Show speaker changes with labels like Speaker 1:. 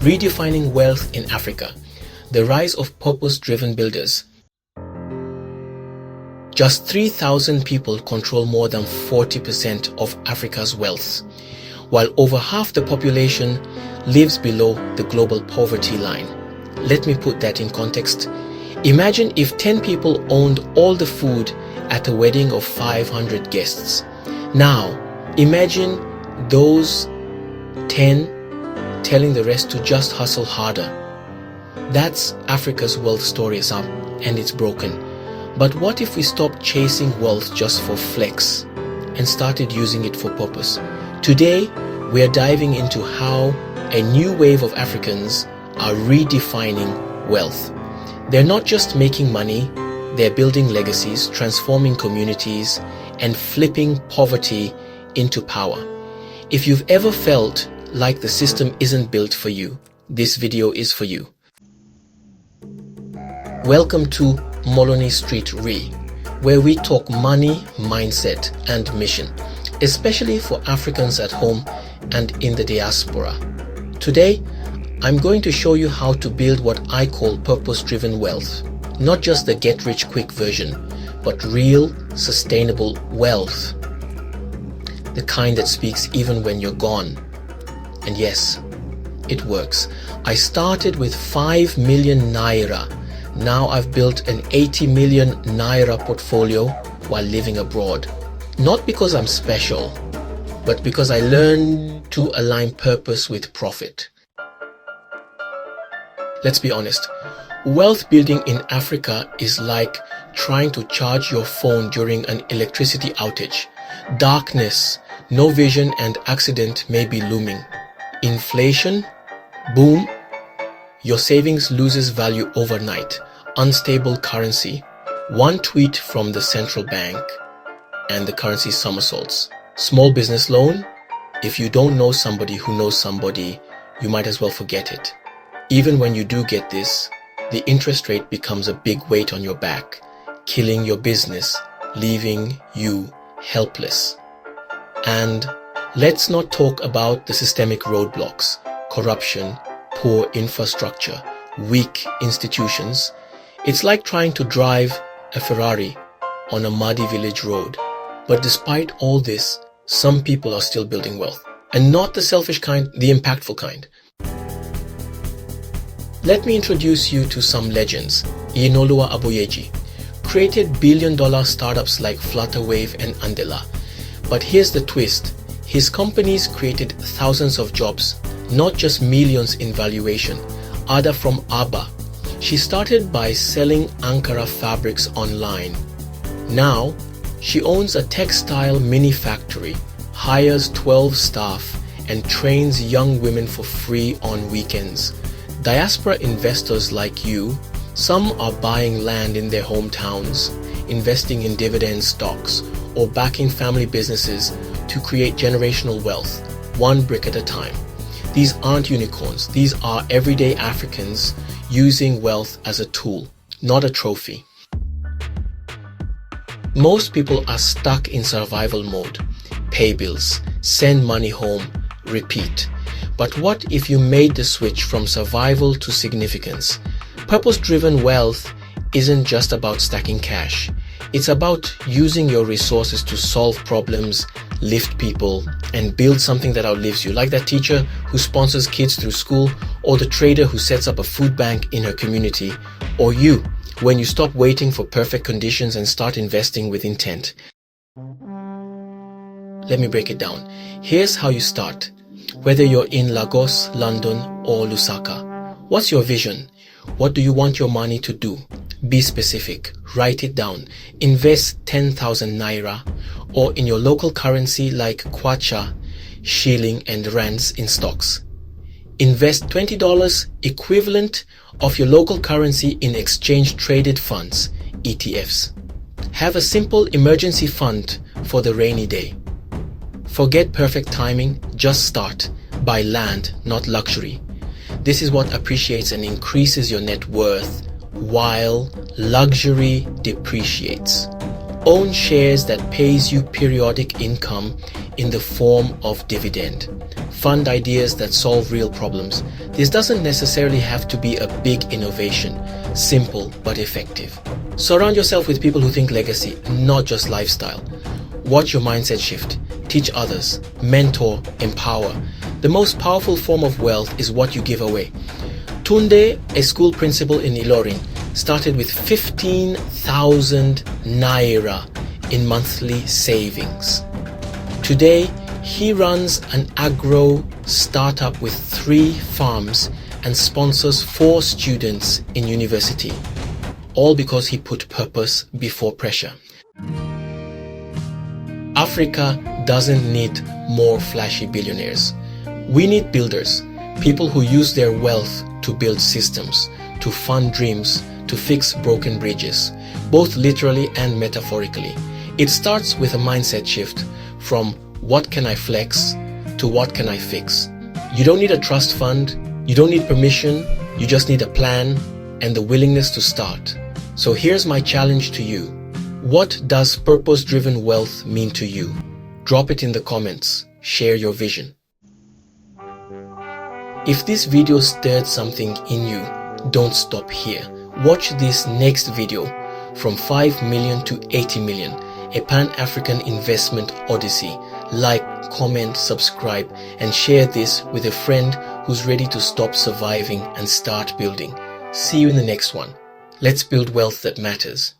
Speaker 1: Redefining Wealth in Africa, the rise of purpose-driven builders. Just 3,000 people control more than 40% of Africa's wealth, while over half the population lives below the global poverty line. Let me put that in context. Imagine if 10 people owned all the food at a wedding of 500 guests. Now, imagine those 10 telling the rest to just hustle harder. That's Africa's wealth story is up and it's broken. But what if we stopped chasing wealth just for flex and started using it for purpose? Today, we are diving into how a new wave of Africans are redefining wealth. They're not just making money, they're building legacies, transforming communities, and flipping poverty into power. If you've ever felt like the system isn't built for you, this video is for you. Welcome to Moloney Street Re, where we talk money, mindset, and mission, especially for Africans at home and in the diaspora. Today, I'm going to show you how to build what I call purpose-driven wealth. Not just the get-rich-quick version, but real, sustainable wealth. The kind that speaks even when you're gone. And yes, it works. I started with 5 million naira. Now I've built an 80 million naira portfolio while living abroad. Not because I'm special, but because I learned to align purpose with profit. Let's be honest, wealth building in Africa is like trying to charge your phone during an electricity outage. Darkness, no vision, and accident may be looming. Inflation, boom, your savings loses value overnight. Unstable currency, one tweet from the central bank, and the currency somersaults. Small business loan, if you don't know somebody who knows somebody, you might as well forget it. Even when you do get this, the interest rate becomes a big weight on your back, killing your business, leaving you helpless. And let's not talk about the systemic roadblocks, corruption, poor infrastructure, weak institutions. It's like trying to drive a Ferrari on a muddy village road. But despite all this, some people are still building wealth. And not the selfish kind, the impactful kind. Let me introduce you to some legends. Inoluwa Aboyeji created billion-dollar startups like Flutterwave and Andela. But here's the twist. His companies created thousands of jobs, not just millions in valuation. Ada from Abba. She started by selling Ankara fabrics online. Now, she owns a textile mini factory, hires 12 staff, and trains young women for free on weekends. Diaspora investors like you, some are buying land in their hometowns, investing in dividend stocks, or backing family businesses to create generational wealth, one brick at a time. These aren't unicorns. These are everyday Africans using wealth as a tool, not a trophy. Most people are stuck in survival mode. Pay bills, send money home, repeat. But what if you made the switch from survival to significance? Purpose-driven wealth isn't just about stacking cash. It's about using your resources to solve problems, lift people, and build something that outlives you, like that teacher who sponsors kids through school, or the trader who sets up a food bank in her community, or you, when you stop waiting for perfect conditions and start investing with intent. Let me break it down. Here's how you start. Whether you're in Lagos, London, or Lusaka, what's your vision? What do you want your money to do? Be specific. Write it down. Invest 10,000 naira or in your local currency like kwacha, shilling, and rands in stocks. Invest $20 equivalent of your local currency in exchange traded funds, ETFs. Have a simple emergency fund for the rainy day. Forget perfect timing, just start. Buy land, not luxury. This is what appreciates and increases your net worth, while luxury depreciates. Own shares that pays you periodic income in the form of dividend. Fund ideas that solve real problems. This doesn't necessarily have to be a big innovation, simple but effective. Surround yourself with people who think legacy, not just lifestyle. Watch your mindset shift. Teach others. Mentor. Empower. The most powerful form of wealth is what you give away. Tunde, a school principal in Ilorin, started with 15,000 naira in monthly savings. Today, he runs an agro startup with 3 farms and sponsors 4 students in university, all because he put purpose before pressure. Africa doesn't need more flashy billionaires. We need builders, people who use their wealth to build systems, to fund dreams, to fix broken bridges, both literally and metaphorically. It starts with a mindset shift from what can I flex to what can I fix. You don't need a trust fund, you don't need permission, you just need a plan and the willingness to start. So here's my challenge to you. What does purpose-driven wealth mean to you? Drop it in the comments. Share your vision. If this video stirred something in you, don't stop here. Watch this next video, from 5 million to 80 million, a Pan-African investment odyssey. Like, comment, subscribe, and share this with a friend who's ready to stop surviving and start building. See you in the next one. Let's build wealth that matters.